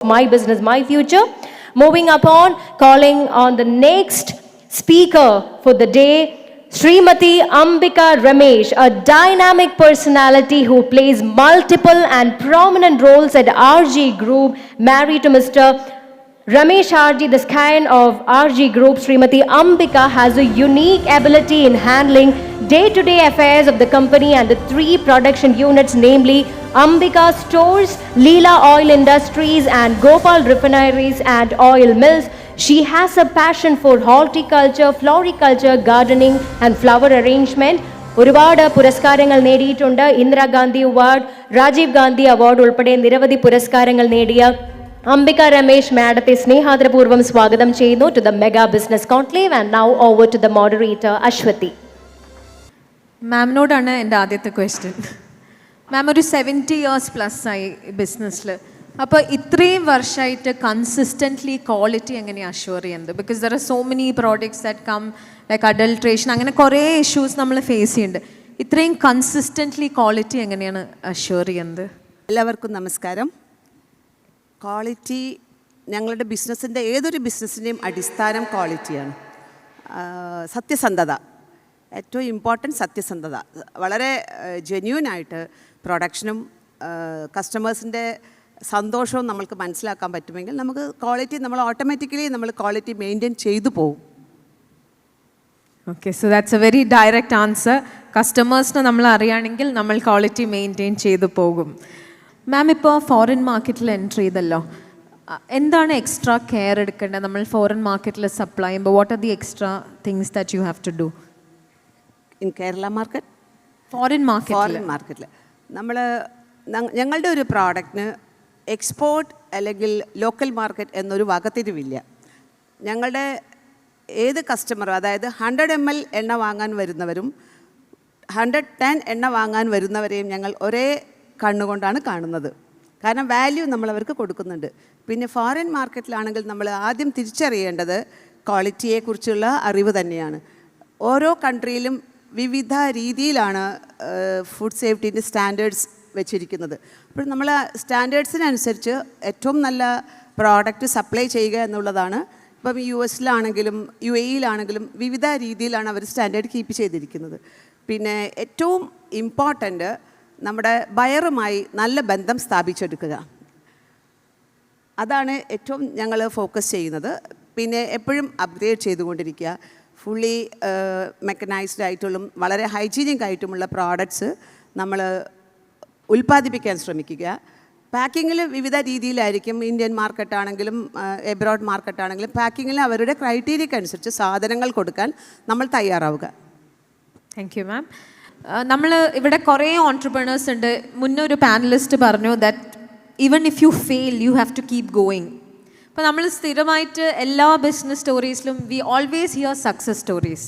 My Business, My Future. Moving upon, calling on the next speaker for the day, Srimati Ambika Ramesh, a dynamic personality who plays multiple and prominent roles at RG Group, married to Mr. Ramesh RG, the scion of RG Group. Srimati Ambika has a unique ability in handling day-to-day affairs of the company and the three production units, namely Ambika Stores, Leela Oil Industries and Gopal Refineries and Oil Mills. She has a passion for horticulture, floriculture, gardening and flower arrangement. ഒരുപാട് പുരസ്കാരങ്ങൾ നേടിയിട്ടുണ്ട്. Indira Gandhi award, Rajeev Gandhi award ഉൾപ്പെടെ നിരവധി പുരസ്കാരങ്ങൾ നേടിയ അംബിക രമേശ് മാഡത്തെ സ്നേഹാദരപൂർവ്വം സ്വാഗതം ചെയ്യുന്നു to the mega business conclave. And now over to the moderator Aswathy. മാമിനോടാണ് എൻ്റെ ആദ്യത്തെ ക്വസ്റ്റ്യൻ. മാം ഒരു 70 years പ്ലസ് ആയി ബിസിനസ്സിൽ. അപ്പോൾ ഇത്രയും വർഷമായിട്ട് കൺസിസ്റ്റൻ്റ്ലി ക്വാളിറ്റി എങ്ങനെയാണ് അഷ്യൂർ ചെയ്യുന്നത്? Because there are so many products that come like adulteration, അങ്ങനെ കുറേ ഇഷ്യൂസ് നമ്മൾ ഫേസ് ചെയ്യുന്നുണ്ട്. ഇത്രയും കൺസിസ്റ്റൻ്റ്ലി ക്വാളിറ്റി എങ്ങനെയാണ് അഷ്യൂർ ചെയ്യുന്നത്? എല്ലാവർക്കും നമസ്കാരം. ക്വാളിറ്റി ഞങ്ങളുടെ ബിസിനസ്സിൻ്റെ ഏതൊരു ബിസിനസ്സിൻ്റെയും അടിസ്ഥാനം ക്വാളിറ്റിയാണ്. സത്യസന്ധത, ഏറ്റവും ഇമ്പോർട്ടൻറ്റ് സത്യസന്ധത. വളരെ ജെന്യൂനായിട്ട് പ്രൊഡക്ഷനും കസ്റ്റമേഴ്സിൻ്റെ സന്തോഷവും നമ്മൾക്ക് മനസ്സിലാക്കാൻ പറ്റുമെങ്കിൽ നമുക്ക് ക്വാളിറ്റി നമ്മൾ ഓട്ടോമാറ്റിക്കലി നമ്മൾ ക്വാളിറ്റി മെയിൻറ്റെയിൻ ചെയ്തു പോകും. Okay, so that's A very direct answer. കസ്റ്റമേഴ്സിനെ നമ്മൾ അറിയുകയാണെങ്കിൽ നമ്മൾ ക്വാളിറ്റി മെയിൻറ്റെയിൻ ചെയ്തു പോകും. മാം ഇപ്പോൾ ഫോറിൻ മാർക്കറ്റിൽ എൻട്രി ചെയ്തല്ലോ, എന്താണ് എക്സ്ട്രാ കെയർ എടുക്കേണ്ടത് നമ്മൾ ഫോറിൻ മാർക്കറ്റിൽ സപ്ലൈ ചെയ്യുമ്പോൾ? What are the extra things that you have to do in Kerala market? Foreign മാർക്കറ്റിൽ നമ്മൾ ഞങ്ങളുടെ ഒരു പ്രോഡക്റ്റിന് എക്സ്പോർട്ട് അല്ലെങ്കിൽ ലോക്കൽ മാർക്കറ്റ് എന്നൊരു വകതിരിവില്ല. ഞങ്ങളുടെ ഏത് കസ്റ്റമറും, അതായത് 100 ml എണ്ണ വാങ്ങാൻ വരുന്നവരും 110 എണ്ണ വാങ്ങാൻ വരുന്നവരെയും ഞങ്ങൾ ഒരേ കണ്ണുകൊണ്ടാണ് കാണുന്നത്. കാരണം വാല്യൂ നമ്മൾ അവർക്ക് കൊടുക്കുന്നുണ്ട്. പിന്നെ ഫോറിൻ മാർക്കറ്റിലാണെങ്കിൽ നമ്മൾ ആദ്യം തിരിച്ചറിയേണ്ടത് ക്വാളിറ്റിയെക്കുറിച്ചുള്ള അറിവ് തന്നെയാണ്. ഓരോ കൺട്രിയിലും വിവിധ രീതിയിലാണ് ഫുഡ് സേഫ്റ്റീൻ്റെ സ്റ്റാൻഡേർഡ്സ് വെച്ചിരിക്കുന്നത്. അപ്പോൾ നമ്മൾ സ്റ്റാൻഡേർഡ്സിനനുസരിച്ച് ഏറ്റവും നല്ല പ്രോഡക്റ്റ് സപ്ലൈ ചെയ്യുക എന്നുള്ളതാണ്. ഇപ്പം US-ലാണെങ്കിലും UAE-യിലാണെങ്കിലും വിവിധ രീതിയിലാണ് അവർ സ്റ്റാൻഡേർഡ് കീപ്പ് ചെയ്തിരിക്കുന്നത്. പിന്നെ ഏറ്റവും ഇമ്പോർട്ടൻ്റ് നമ്മുടെ ബയറുമായി നല്ല ബന്ധം സ്ഥാപിച്ചെടുക്കുക, അതാണ് ഏറ്റവും ഞങ്ങൾ ഫോക്കസ് ചെയ്യുന്നത്. പിന്നെ എപ്പോഴും അപ്ഗ്രേഡ് ചെയ്തുകൊണ്ടിരിക്കുക. ഫുള്ളി മെക്കനൈസ്ഡ് ആയിട്ടുള്ള വളരെ ഹൈജീനിക് ആയിട്ടുമുള്ള പ്രോഡക്ട്സ് നമ്മൾ ഉൽപ്പാദിപ്പിക്കാൻ ശ്രമിക്കുക. പാക്കിങ്ങിൽ വിവിധ രീതിയിലായിരിക്കും. ഇന്ത്യൻ മാർക്കറ്റാണെങ്കിലും എബ്രോഡ് മാർക്കറ്റാണെങ്കിലും പാക്കിങ്ങിൽ അവരുടെ ക്രൈറ്റീരിയക്ക് അനുസരിച്ച് സാധനങ്ങൾ കൊടുക്കാൻ നമ്മൾ തയ്യാറാവുക. താങ്ക് യു മാം. നമ്മൾ ഇവിടെ കുറേ ഓൺട്രപ്രണേഴ്സ് ഉണ്ട്. മുന്നേ ഒരു പാനലിസ്റ്റ് പറഞ്ഞു that even if you fail you have to keep going. അപ്പോൾ നമ്മൾ സ്ഥിരമായിട്ട് എല്ലാ ബിസിനസ് സ്റ്റോറീസിലും we always hear success stories.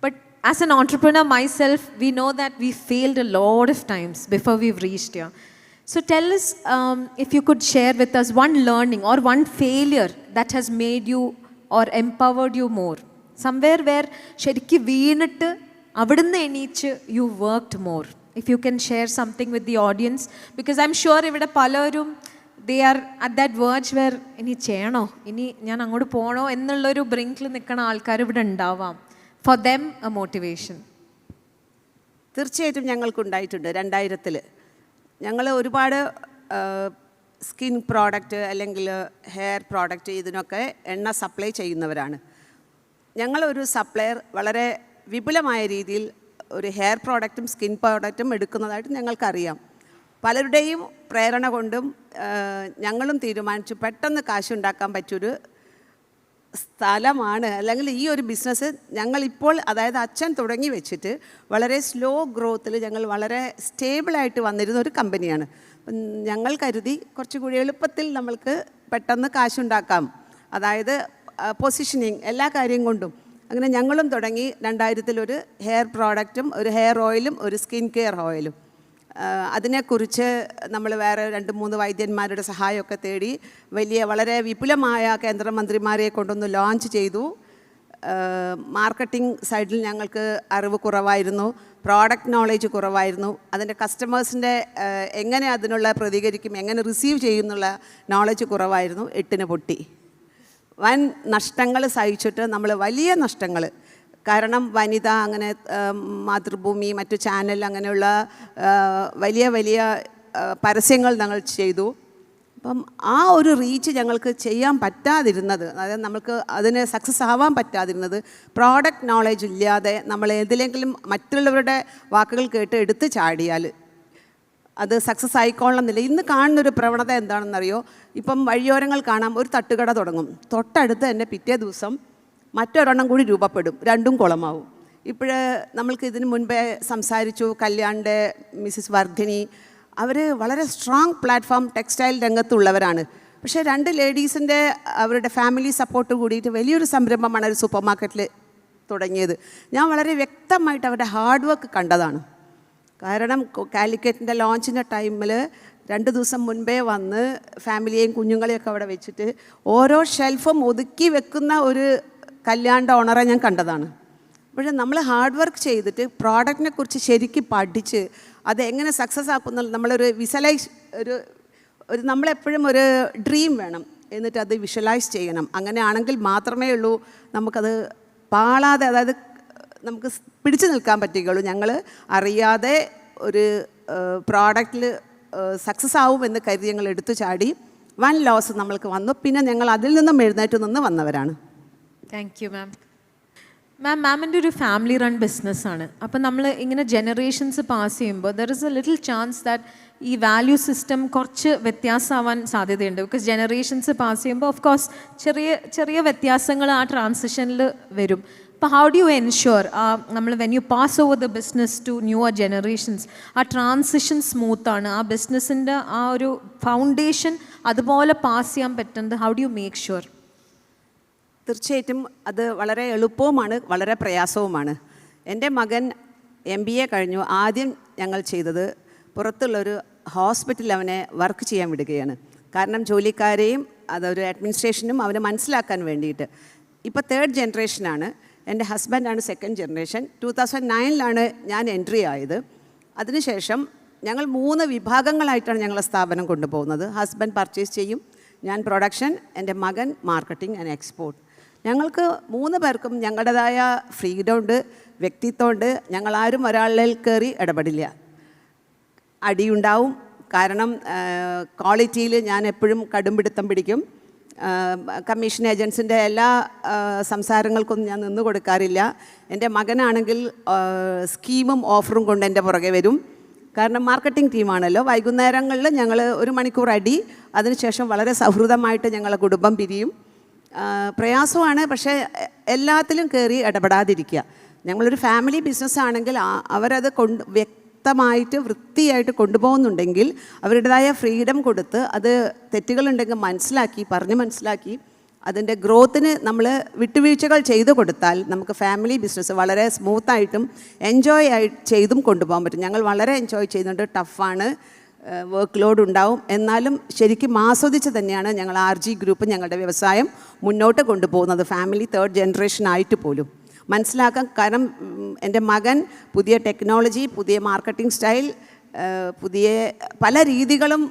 But as an entrepreneur myself we know that we failed a lot of times before we reached here. So tell us if you could share with us one learning or one failure that has made you or empowered you more. Somewhere where ശരിക്ക് വീണിട്ട് അവിടുന്ന് എണീച്ച് you worked more. If you can share something with the audience, because I'm sure ഇവിടെ പലരും they are at that verge where ഇനി ചെയ്യണോ, ഇനി ഞാൻ അങ്ങോട്ട് പോകണോ എന്നുള്ളൊരു ബ്രിങ്കിൽ നിൽക്കുന്ന ആൾക്കാർ ഇവിടെ ഉണ്ടാവാം. For them a motivation. തീർച്ചയായിട്ടും ഞങ്ങൾക്കുണ്ടായിട്ടുണ്ട്. 2000-ൽ ഞങ്ങൾ ഒരുപാട് സ്കിൻ പ്രോഡക്റ്റ് അല്ലെങ്കിൽ ഹെയർ പ്രോഡക്റ്റ് ഇതിനൊക്കെ എണ്ണ സപ്ലൈ ചെയ്യുന്നവരാണ്. ഞങ്ങളൊരു സപ്ലയർ വളരെ വിപുലമായ രീതിയിൽ ഒരു ഹെയർ പ്രോഡക്റ്റും സ്കിൻ പ്രോഡക്റ്റും എടുക്കുന്നതായിട്ട് ഞങ്ങൾക്കറിയാം. പലരുടെയും പ്രേരണ കൊണ്ടും ഞങ്ങളും തീരുമാനിച്ചു പെട്ടെന്ന് കാശുണ്ടാക്കാൻ പറ്റിയൊരു സ്ഥലമാണ് അല്ലെങ്കിൽ ഈ ഒരു ബിസിനസ് ഞങ്ങളിപ്പോൾ, അതായത് അച്ഛൻ തുടങ്ങി വെച്ചിട്ട് വളരെ സ്ലോ ഗ്രോത്തിൽ ഞങ്ങൾ വളരെ സ്റ്റേബിളായിട്ട് വന്നിരുന്ന ഒരു കമ്പനിയാണ്. അപ്പം ഞങ്ങൾ കരുതി കുറച്ചുകൂടി എളുപ്പത്തിൽ നമ്മൾക്ക് പെട്ടെന്ന് കാശുണ്ടാക്കാം, അതായത് പൊസിഷനിങ് എല്ലാ കാര്യം കൊണ്ടും. അങ്ങനെ ഞങ്ങളും തുടങ്ങി 2000-ൽ ഒരു ഹെയർ പ്രോഡക്റ്റും ഒരു ഹെയർ ഓയിലും ഒരു സ്കിൻ കെയർ ഓയിലും. അതിനെക്കുറിച്ച് നമ്മൾ വേറെ 2-3 വൈദ്യന്മാരുടെ സഹായമൊക്കെ തേടി വലിയ വളരെ വിപുലമായ കേന്ദ്രമന്ത്രിമാരെ കൊണ്ടൊന്ന് ലോഞ്ച് ചെയ്തു. മാർക്കറ്റിംഗ് സൈഡിൽ ഞങ്ങൾക്ക് അറിവ് കുറവായിരുന്നു, പ്രോഡക്റ്റ് നോളേജ് കുറവായിരുന്നു, അതിൻ്റെ കസ്റ്റമേഴ്സിൻ്റെ എങ്ങനെ അതിനുള്ള പ്രതികരിക്കും, എങ്ങനെ റിസീവ് ചെയ്യുന്നുള്ള നോളജ് കുറവായിരുന്നു. 8 പൊട്ടി. വൻ നഷ്ടങ്ങൾ സഹിച്ചിട്ട് നമ്മൾ വലിയ നഷ്ടങ്ങൾ, കാരണം വനിത അങ്ങനെ മാതൃഭൂമി മറ്റു ചാനൽ അങ്ങനെയുള്ള വലിയ വലിയ പരസ്യങ്ങൾ ഞങ്ങൾ ചെയ്തു. അപ്പം ആ ഒരു റീച്ച് ഞങ്ങൾക്ക് ചെയ്യാൻ പറ്റാതിരുന്നത്, അതായത് നമുക്ക് അതിന് സക്സസ് ആവാൻ പറ്റാതിരുന്നത് പ്രോഡക്റ്റ് നോളേജ് ഇല്ലാതെ നമ്മൾ ഏതിലെങ്കിലും മറ്റുള്ളവരുടെ വാക്കുകൾ കേട്ട് എടുത്ത് ചാടിയാൽ അത് സക്സസ് ആയിക്കൊള്ളണമെന്നില്ല. ഇന്ന് കാണുന്നൊരു പ്രവണത എന്താണെന്നറിയോ? ഇപ്പം വഴിയോരങ്ങൾ കാണാം, ഒരു തട്ടുകട തുടങ്ങും, തൊട്ടടുത്ത് തന്നെ പിറ്റേ ദിവസം മറ്റൊരെണ്ണം കൂടി രൂപപ്പെടും, രണ്ടും കുളമാവും. ഇപ്പോഴ് നമ്മൾക്ക് ഇതിന് മുൻപേ സംസാരിച്ചു, കല്യാണിൻ്റെ മിസ്സിസ് വർദ്ധിനി, അവർ വളരെ സ്ട്രോങ് പ്ലാറ്റ്ഫോം ടെക്സ്റ്റൈൽ രംഗത്തുള്ളവരാണ്. പക്ഷേ 2 ലേഡീസിൻ്റെ അവരുടെ ഫാമിലി സപ്പോർട്ട് കൂടിയിട്ട് വലിയൊരു സംരംഭമാണ് ഒരു സൂപ്പർ മാർക്കറ്റിൽ തുടങ്ങിയത്. ഞാൻ വളരെ വ്യക്തമായിട്ട് അവരുടെ ഹാർഡ് വർക്ക് കണ്ടതാണ്. കാരണം കാലിക്കറ്റിൻ്റെ ലോഞ്ചിൻ്റെ ടൈമിൽ 2 ദിവസം മുൻപേ വന്ന് ഫാമിലിയെയും കുഞ്ഞുങ്ങളെയൊക്കെ അവിടെ വെച്ചിട്ട് ഓരോ ഷെൽഫും ഒതുക്കി വെക്കുന്ന ഒരു കല്യാണിൻ്റെ ഓണറെ ഞാൻ കണ്ടതാണ്. പക്ഷേ നമ്മൾ ഹാർഡ് വർക്ക് ചെയ്തിട്ട് പ്രോഡക്റ്റിനെ കുറിച്ച് ശരിക്കും പഠിച്ച് അതെങ്ങനെ സക്സസ് ആക്കുന്ന നമ്മളൊരു വിഷ്വലൈസ് ഒരു നമ്മളെപ്പോഴും ഒരു ഡ്രീം വേണം, എന്നിട്ട് അത് വിഷ്വലൈസ് ചെയ്യണം. അങ്ങനെയാണെങ്കിൽ മാത്രമേ ഉള്ളൂ നമുക്കത് പാളാതെ, അതായത് നമുക്ക് പിടിച്ചു നിൽക്കാൻ പറ്റുകയുള്ളൂ. ഞങ്ങൾ അറിയാതെ ഒരു പ്രോഡക്റ്റിൽ സക്സസ് ആവുമെന്ന് കരുതി ഞങ്ങൾ എടുത്തു ചാടി. വൻ ലോസ് നമ്മൾക്ക് വന്നു. പിന്നെ ഞങ്ങൾ അതിൽ നിന്നും എഴുന്നേറ്റ് നിന്ന് വന്നവരാണ്. Thank you ma'am. മാമിൻ്റെ ഒരു ഫാമിലി റൺ ബിസിനസ്സാണ്. അപ്പം നമ്മൾ ഇങ്ങനെ ജനറേഷൻസ് പാസ് ചെയ്യുമ്പോൾ there is a little chance that ഈ വാല്യൂ സിസ്റ്റം കുറച്ച് വ്യത്യാസമാവാൻ സാധ്യതയുണ്ട്. ബിക്കോസ് ജനറേഷൻസ് പാസ് ചെയ്യുമ്പോൾ ഓഫ് കോഴ്സ് ചെറിയ ചെറിയ വ്യത്യാസങ്ങൾ ആ ട്രാൻസിഷനിൽ വരും. അപ്പോൾ ഹൗ ഡു യു എൻഷുർ നമ്മൾ when you pass over the business to newer generations ആ ട്രാൻസിഷൻ സ്മൂത്താണ്, ആ ബിസിനസ്സിൻ്റെ ആ ഒരു ഫൗണ്ടേഷൻ അതുപോലെ പാസ് ചെയ്യാൻ പറ്റുന്നത്? How do you make sure? തീർച്ചയായിട്ടും അത് വളരെ എളുപ്പവുമാണ്, വളരെ പ്രയാസവുമാണ്. എൻ്റെ മകൻ MBA കഴിഞ്ഞു. ആദ്യം ഞങ്ങൾ ചെയ്തത് പുറത്തുള്ളൊരു ഹോസ്പിറ്റലിൽ അവനെ വർക്ക് ചെയ്യാൻ വിടുകയാണ്. കാരണം ജോലിക്കാരെയും അതൊരു അഡ്മിനിസ്ട്രേഷനും അവനെ മനസ്സിലാക്കാൻ വേണ്ടിയിട്ട്. ഇപ്പോൾ 3rd ജനറേഷനാണ്. എൻ്റെ ഹസ്ബൻഡാണ് 2nd ജനറേഷൻ. 2009 ഞാൻ എൻട്രി ആയത്. അതിനുശേഷം ഞങ്ങൾ 3 വിഭാഗങ്ങളായിട്ടാണ് ഞങ്ങളെ സ്ഥാപനം കൊണ്ടുപോകുന്നത്. ഹസ്ബൻഡ് പർച്ചേസ് ചെയ്യും, ഞാൻ പ്രൊഡക്ഷൻ, എൻ്റെ മകൻ മാർക്കറ്റിംഗ് ആൻഡ് എക്സ്പോർട്ട്. ഞങ്ങൾക്ക് 3 പേർക്കും ഞങ്ങളുടേതായ ഫ്രീഡം ഉണ്ട്, വ്യക്തിത്വമുണ്ട്. ഞങ്ങളാരും ഒരാളിൽ കയറി ഇടപെടില്ല. അടിയുണ്ടാവും, കാരണം ക്വാളിറ്റിയിൽ ഞാൻ എപ്പോഴും കടുംപിടുത്തം പിടിക്കും. കമ്മീഷൻ ഏജൻസിൻ്റെ എല്ലാ സംസാരങ്ങൾക്കൊന്നും ഞാൻ നിന്ന് കൊടുക്കാറില്ല. എൻ്റെ മകനാണെങ്കിൽ സ്കീമും ഓഫറും കൊണ്ട് എൻ്റെ പുറകെ വരും. കാരണം മാർക്കറ്റിംഗ് ടീമാണല്ലോ. വൈകുന്നേരങ്ങളിൽ ഞങ്ങൾ 1 മണിക്കൂർ അടി, അതിനുശേഷം വളരെ സൗഹൃദമായിട്ട് ഞങ്ങളെ കുടുംബം പിരിയും. പ്രയാസമാണ്, പക്ഷേ എല്ലാത്തിലും കയറി ഇടപെടാതിരിക്കുക. ഞങ്ങളൊരു ഫാമിലി ബിസിനസ്സാണെങ്കിൽ അവരത് വ്യക്തമായിട്ട് വൃത്തിയായിട്ട് കൊണ്ടുപോകുന്നുണ്ടെങ്കിൽ അവരുടേതായ ഫ്രീഡം കൊടുത്ത് അത് തെറ്റുകളുണ്ടെങ്കിൽ പറഞ്ഞ് മനസ്സിലാക്കി അതിൻ്റെ ഗ്രോത്തിന് നമ്മൾ വിട്ടുവീഴ്ചകൾ ചെയ്തു കൊടുത്താൽ നമുക്ക് ഫാമിലി ബിസിനസ് വളരെ സ്മൂത്തായിട്ടും എൻജോയ് ചെയ്തും കൊണ്ടുപോകാൻ പറ്റും. ഞങ്ങൾ വളരെ എൻജോയ് ചെയ്യുന്നുണ്ട്. ടഫാണ്, വർക്ക് ലോഡ് ഉണ്ടാവും, എന്നാലും ശരിക്കും ആസ്വദിച്ച് തന്നെയാണ് ഞങ്ങൾ RG ഗ്രൂപ്പ് ഞങ്ങളുടെ വ്യവസായം മുന്നോട്ട് കൊണ്ടുപോകുന്നത്. ഫാമിലി 3rd ജനറേഷൻ ആയിട്ട് പോലും മനസ്സിലാക്കാൻ. കാരണം എൻ്റെ മകൻ പുതിയ ടെക്നോളജി, പുതിയ മാർക്കറ്റിംഗ് സ്റ്റൈൽ, പുതിയ പല രീതികളും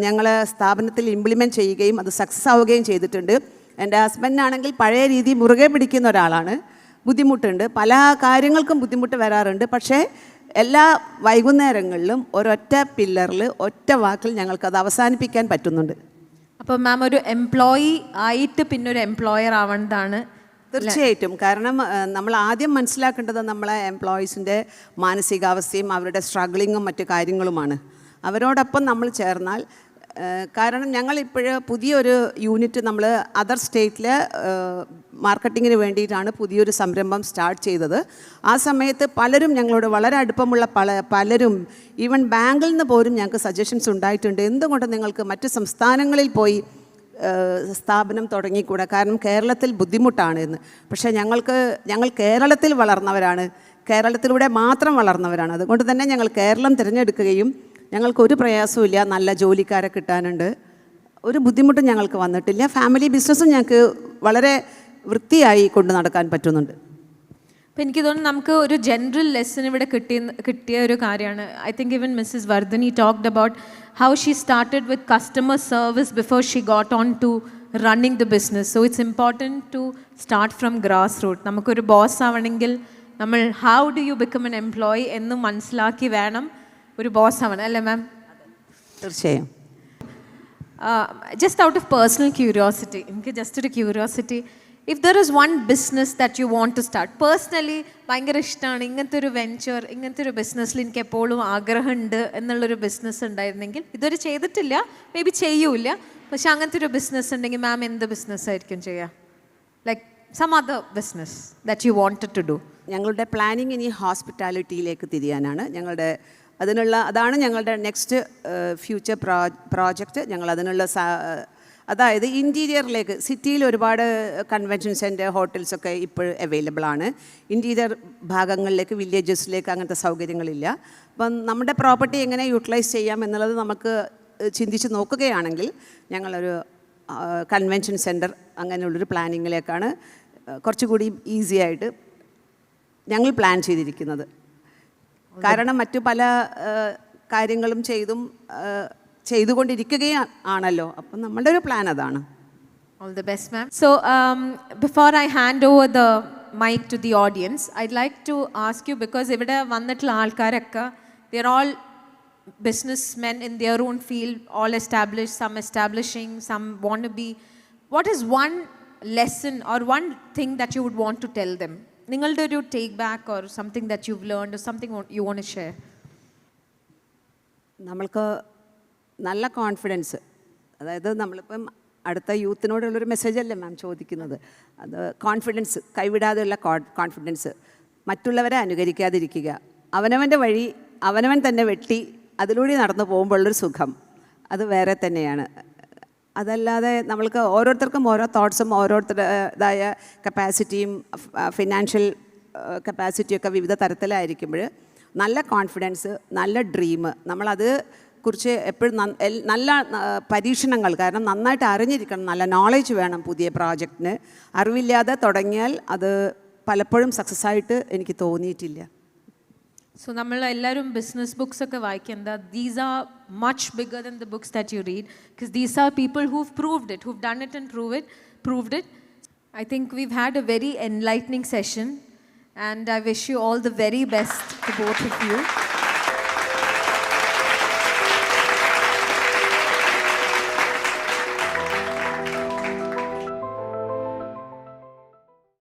ഞങ്ങൾ സ്ഥാപനത്തിൽ ഇംപ്ലിമെൻറ്റ് ചെയ്യുകയും അത് സക്സസ് ആവുകയും ചെയ്തിട്ടുണ്ട്. എൻ്റെ ഹസ്ബൻഡിനാണെങ്കിൽ പഴയ രീതി മുറുകെ പിടിക്കുന്ന ഒരാളാണ്. ബുദ്ധിമുട്ടുണ്ട്, പല കാര്യങ്ങൾക്കും ബുദ്ധിമുട്ട് വരാറുണ്ട്. പക്ഷേ എല്ലാ വൈകുന്നേരങ്ങളിലും ഒരൊറ്റ പില്ലറിൽ ഒറ്റ വാക്കിൽ ഞങ്ങൾക്കത് അവസാനിപ്പിക്കാൻ പറ്റുന്നുണ്ട്. അപ്പോൾ മാം ഒരു എംപ്ലോയി ആയിട്ട് പിന്നെ ഒരു എംപ്ലോയർ ആവേണ്ടതാണ്. തീർച്ചയായിട്ടും. കാരണം നമ്മൾ ആദ്യം മനസ്സിലാക്കേണ്ടത് നമ്മളെ എംപ്ലോയീസിൻ്റെ മാനസികാവസ്ഥയും അവരുടെ സ്ട്രഗ്ലിങ്ങും മറ്റു കാര്യങ്ങളുമാണ്. അവരോടൊപ്പം നമ്മൾ ചേർന്നാൽ, കാരണം ഞങ്ങളിപ്പോൾ പുതിയൊരു യൂണിറ്റ് നമ്മൾ അതർ സ്റ്റേറ്റിൽ മാർക്കറ്റിങ്ങിന് വേണ്ടിയിട്ടാണ് പുതിയൊരു സംരംഭം സ്റ്റാർട്ട് ചെയ്തത്. ആ സമയത്ത് പലരും ഞങ്ങളോട് വളരെ അടുപ്പമുള്ള പലരും ഈവൻ ബാങ്കിൽ നിന്ന് പോലും ഞങ്ങൾക്ക് സജഷൻസ് ഉണ്ടായിട്ടുണ്ട്, എന്തുകൊണ്ട് നിങ്ങൾക്ക് മറ്റ് സംസ്ഥാനങ്ങളിൽ പോയി സ്ഥാപനം തുടങ്ങിക്കൂടെ, കാരണം കേരളത്തിൽ ബുദ്ധിമുട്ടാണ് എന്ന്. പക്ഷേ ഞങ്ങൾ കേരളത്തിൽ വളർന്നവരാണ്, കേരളത്തിലൂടെ മാത്രം വളർന്നവരാണ്. അതുകൊണ്ട് തന്നെ ഞങ്ങൾ കേരളം തിരഞ്ഞെടുക്കുകയും ഞങ്ങൾക്കൊരു പ്രയാസമില്ല, നല്ല ജോലിക്കാരെ കിട്ടാനുണ്ട്, ഒരു ബുദ്ധിമുട്ടും ഞങ്ങൾക്ക് വന്നിട്ടില്ല. ഫാമിലി ബിസിനസ്സും ഞങ്ങൾക്ക് വളരെ വൃത്തിയായി കൊണ്ട് നടക്കാൻ പറ്റുന്നുണ്ട്. അപ്പം എനിക്ക് തോന്നുന്നു നമുക്ക് ഒരു ജനറൽ ലെസൺ ഇവിടെ കിട്ടിയ ഒരു കാര്യമാണ്. I think even Mrs Vardhini talked about how she started with customer service before she got on to running the business. So it's important to start from grass root. നമുക്കൊരു ബോസ് ആവണമെങ്കിൽ നമ്മൾ how do you become an employee എന്ന് മനസ്സിലാക്കി വേണം ഒരു boss ആവണം, അല്ലേ മാം? തീർച്ചയായും. Just out of personal curiosity, എനിക്ക് ജസ്റ്റ് ഒരു curiosity, if there is one business that you want to start personally, ഭയങ്കര ഇഷ്ടമാണ് ഇങ്ങനത്തെ ഒരു വെഞ്ചർ, ഇങ്ങനത്തെ ഒരു ബിസിനസ്സിൽ എനിക്ക് എപ്പോഴും ആഗ്രഹമുണ്ട് എന്നുള്ളൊരു ബിസിനസ് ഉണ്ടായിരുന്നെങ്കിൽ, ഇതുവരെ ചെയ്തിട്ടില്ല, മേ ബി ചെയ്യൂല, പക്ഷെ അങ്ങനത്തെ ഒരു ബിസിനസ് ഉണ്ടെങ്കിൽ മാം എന്ത് ബിസിനസ് ആയിരിക്കും ചെയ്യുക? Like some other business that you wanted to do. ഞങ്ങളുടെ പ്ലാനിങ് ഇനി ഹോസ്പിറ്റാലിറ്റിയിലേക്ക് തിരിയാനാണ്. അതാണ് ഞങ്ങളുടെ നെക്സ്റ്റ് ഫ്യൂച്ചർ പ്രോജക്റ്റ്. ഞങ്ങൾ അതിനുള്ള അതായത് ഇൻറ്റീരിയറിലേക്ക്, സിറ്റിയിൽ ഒരുപാട് കൺവെൻഷൻ സെൻറ്റർ, ഹോട്ടൽസൊക്കെ ഇപ്പോൾ അവൈലബിൾ ആണ്. ഇൻറ്റീരിയർ ഭാഗങ്ങളിലേക്ക്, വില്ലേജസിലേക്ക് അങ്ങനത്തെ സൗകര്യങ്ങളില്ല. അപ്പം നമ്മുടെ പ്രോപ്പർട്ടി എങ്ങനെ യൂട്ടിലൈസ് ചെയ്യാം എന്നുള്ളത് നമുക്ക് ചിന്തിച്ച് നോക്കുകയാണെങ്കിൽ ഞങ്ങളൊരു കൺവെൻഷൻ സെൻറ്റർ അങ്ങനെയുള്ളൊരു പ്ലാനിങ്ങിലേക്കാണ് കുറച്ചുകൂടി ഈസി ആയിട്ട് ഞങ്ങൾ പ്ലാൻ ചെയ്തിരിക്കുന്നത്. കാരണം മറ്റു പല കാര്യങ്ങളും ചെയ്തുകൊണ്ടിരിക്കുകയാണല്ലോ. അപ്പം നമ്മളുടെ ഒരു പ്ലാൻ അതാണ്. All the best, ma'am. So, before I hand over the mic to the audience, I'd like to ask you, because ഇവിടെ വന്നിട്ടുള്ള ആൾക്കാരൊക്കെ, they're all businessmen in their own field, all established, some establishing, some want to be. What is one lesson or one thing that you would want to tell them? നിങ്ങളുടെ ഒരു take back or something that you've learned or something you want to share? നമ്മൾക്ക് നല്ല confidence, അതായത് നമ്മളിപ്പം അടുത്ത യൂത്തിനോടുള്ളൊരു മെസ്സേജല്ലേ മാം ചോദിക്കുന്നത്, അത് confidence, കൈവിടാതെയുള്ള confidence, മറ്റുള്ളവരെ അനുകരിക്കാതിരിക്കുക, അവനവൻ്റെ വഴി അവനവൻ തന്നെ വെട്ടി അതിലൂടെ നടന്നു പോകുമ്പോഴുള്ളൊരു സുഖം അത് വേറെ തന്നെയാണ്. അതല്ലാതെ നമ്മൾക്ക് ഓരോരുത്തർക്കും ഓരോ തോട്ട്സും ഓരോരുത്തരുടേതായ കപ്പാസിറ്റിയും ഫിനാൻഷ്യൽ കപ്പാസിറ്റിയൊക്കെ വിവിധ തരത്തിലായിരിക്കുമ്പോൾ നല്ല കോൺഫിഡൻസ്, നല്ല ഡ്രീം, നമ്മളത് കുറിച്ച് എപ്പോഴും നല്ല പരീക്ഷണങ്ങൾ, കാരണം നന്നായിട്ട് അറിഞ്ഞിരിക്കണം, നല്ല നോളേജ് വേണം പുതിയ പ്രോജക്റ്റിന്. അറിവില്ലാതെ തുടങ്ങിയാൽ അത് പലപ്പോഴും സക്സസ് ആയിട്ട് എനിക്ക് തോന്നിയിട്ടില്ല. So നമ്മൾ എല്ലാവരും ബിസിനസ് ബുക്സ് ഒക്കെ വായിക്കുന്നത്, these are much bigger than the books that you read, because these are people who proved it, who done it and proved it. I think we've had a very enlightening session and I wish you all the very best to both of you.